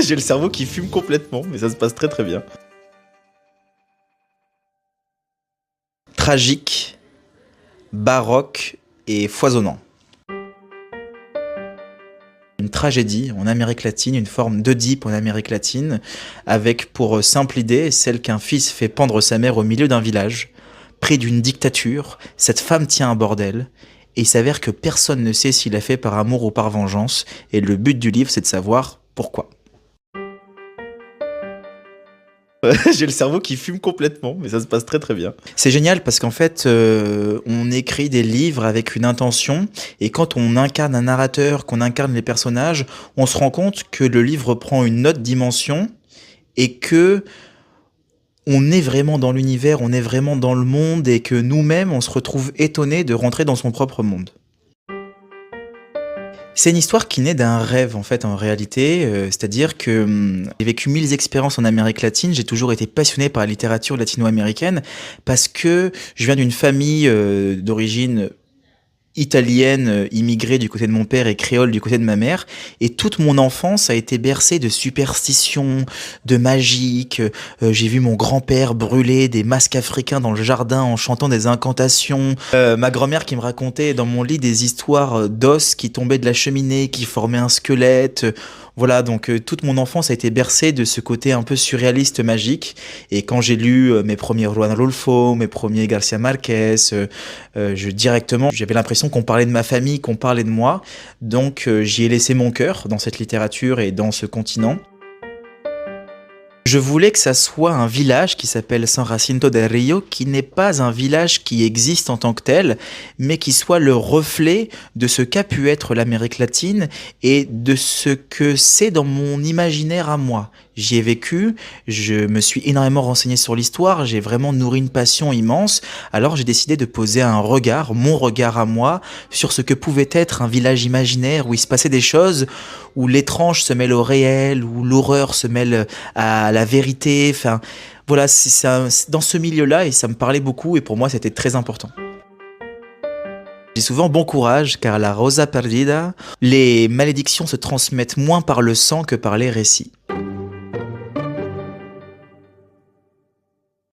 J'ai le cerveau qui fume complètement, mais ça se passe très très bien. Tragique, baroque et foisonnant. Une tragédie en Amérique latine, une forme d'Oedipe en Amérique latine, avec pour simple idée celle qu'un fils fait pendre sa mère au milieu d'un village, près d'une dictature, cette femme tient un bordel, et il s'avère que personne ne sait s'il l'a fait par amour ou par vengeance, et le but du livre c'est de savoir pourquoi. J'ai le cerveau qui fume complètement, mais ça se passe très très bien. C'est génial parce qu'en fait, on écrit des livres avec une intention, et quand on incarne un narrateur, qu'on incarne les personnages, on se rend compte que le livre prend une autre dimension, et que on est vraiment dans l'univers, on est vraiment dans le monde, et que nous-mêmes, on se retrouve étonnés de rentrer dans son propre monde. C'est une histoire qui naît d'un rêve en fait en réalité, c'est-à-dire que, j'ai vécu 1000 expériences en Amérique latine, j'ai toujours été passionné par la littérature latino-américaine parce que je viens d'une famille, d'origine italienne, immigrée du côté de mon père et créole du côté de ma mère, et toute mon enfance a été bercée de superstitions, de magique. J'ai vu mon grand-père brûler des masques africains dans le jardin en chantant des incantations. Ma grand-mère qui me racontait dans mon lit des histoires d'os qui tombaient de la cheminée, qui formaient un squelette. Voilà, donc toute mon enfance a été bercée de ce côté un peu surréaliste, magique. Et quand j'ai lu mes premiers Juan Rulfo, mes premiers Garcia Marquez, directement, j'avais l'impression qu'on parlait de ma famille, qu'on parlait de moi. Donc j'y ai laissé mon cœur dans cette littérature et dans ce continent. Je voulais que ça soit un village qui s'appelle San Jacinto del Rio, qui n'est pas un village qui existe en tant que tel, mais qui soit le reflet de ce qu'a pu être l'Amérique latine et de ce que c'est dans mon imaginaire à moi. J'y ai vécu, je me suis énormément renseigné sur l'histoire, j'ai vraiment nourri une passion immense, alors j'ai décidé de poser un regard, mon regard à moi, sur ce que pouvait être un village imaginaire où il se passait des choses, où l'étrange se mêle au réel, où l'horreur se mêle à la vérité. Enfin, voilà, c'est dans ce milieu-là et ça me parlait beaucoup et pour moi c'était très important. Je dis souvent bon courage car la rosa perdida, les malédictions se transmettent moins par le sang que par les récits.